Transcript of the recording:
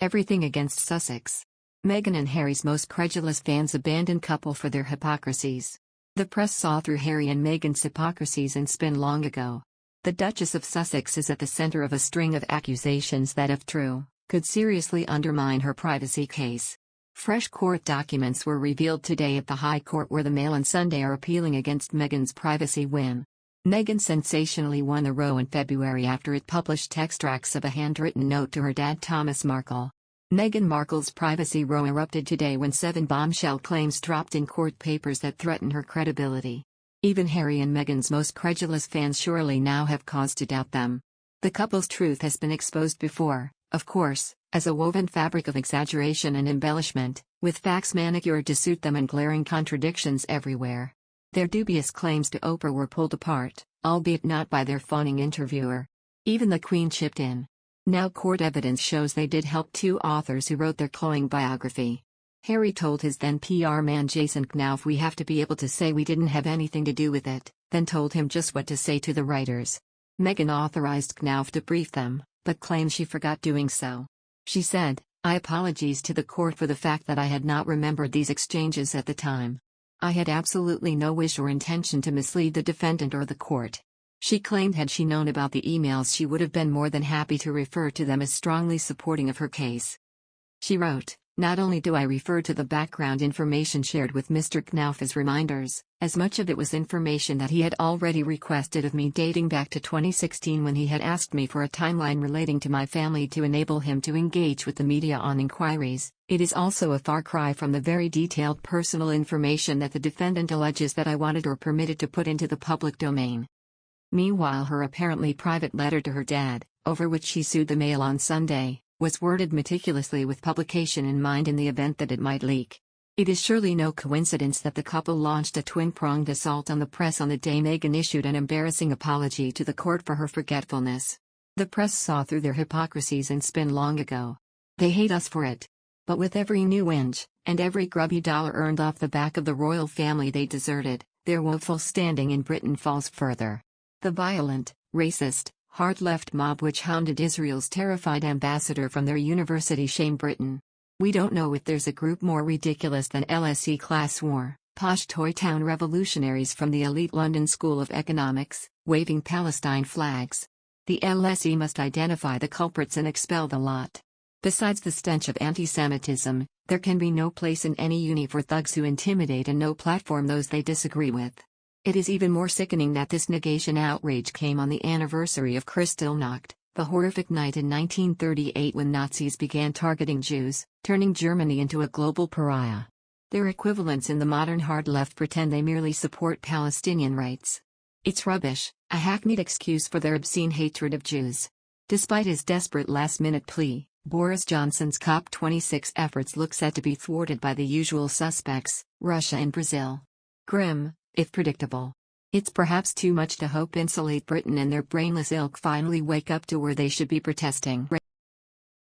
Everything against Sussex. Meghan and Harry's most credulous fans abandon couple for their hypocrisies. The press saw through Harry and Meghan's hypocrisies and spin long ago. The Duchess of Sussex is at the center of a string of accusations that, if true, could seriously undermine her privacy case. Fresh court documents were revealed today at the High Court, where the Mail on Sunday are appealing against Meghan's privacy whim. Meghan sensationally won the Roe in February after it published extracts of a handwritten note to her dad Thomas Markle. Meghan Markle's privacy row erupted today when 7 bombshell claims dropped in court papers that threaten her credibility. Even Harry and Meghan's most credulous fans surely now have cause to doubt them. The couple's truth has been exposed before, of course, as a woven fabric of exaggeration and embellishment, with facts manicured to suit them and glaring contradictions everywhere. Their dubious claims to Oprah were pulled apart, albeit not by their fawning interviewer. Even the Queen chipped in. Now court evidence shows they did help 2 authors who wrote their cloying biography. Harry told his then PR man Jason Knauf, "We have to be able to say we didn't have anything to do with it," then told him just what to say to the writers. Meghan authorized Knauf to brief them, but claims she forgot doing so. She said, "I apologize to the court for the fact that I had not remembered these exchanges at the time. I had absolutely no wish or intention to mislead the defendant or the court." She claimed had she known about the emails she would have been more than happy to refer to them as strongly supporting of her case. She wrote, "Not only do I refer to the background information shared with Mr. Knauf as reminders, as much of it was information that he had already requested of me dating back to 2016 when he had asked me for a timeline relating to my family to enable him to engage with the media on inquiries. It is also a far cry from the very detailed personal information that the defendant alleges that I wanted or permitted to put into the public domain." Meanwhile, her apparently private letter to her dad, over which she sued the Mail on Sunday, was worded meticulously with publication in mind in the event that it might leak. It is surely no coincidence that the couple launched a twin-pronged assault on the press on the day Meghan issued an embarrassing apology to the court for her forgetfulness. The press saw through their hypocrisies and spin long ago. They hate us for it. But with every new inch, and every grubby dollar earned off the back of the royal family they deserted, their woeful standing in Britain falls further. The violent, racist, hard-left mob which hounded Israel's terrified ambassador from their university shame Britain. We don't know if there's a group more ridiculous than LSE class war, posh Toy Town revolutionaries from the elite London School of Economics, waving Palestine flags. The LSE must identify the culprits and expel the lot. Besides the stench of anti-Semitism, there can be no place in any uni for thugs who intimidate and no platform those they disagree with. It is even more sickening that this negation outrage came on the anniversary of Kristallnacht, the horrific night in 1938 when Nazis began targeting Jews, turning Germany into a global pariah. Their equivalents in the modern hard left pretend they merely support Palestinian rights. It's rubbish, a hackneyed excuse for their obscene hatred of Jews. Despite his desperate last-minute plea, Boris Johnson's COP26 efforts look set to be thwarted by the usual suspects, Russia and Brazil. Grim, if predictable. It's perhaps too much to hope Insulate Britain and their brainless ilk finally wake up to where they should be protesting.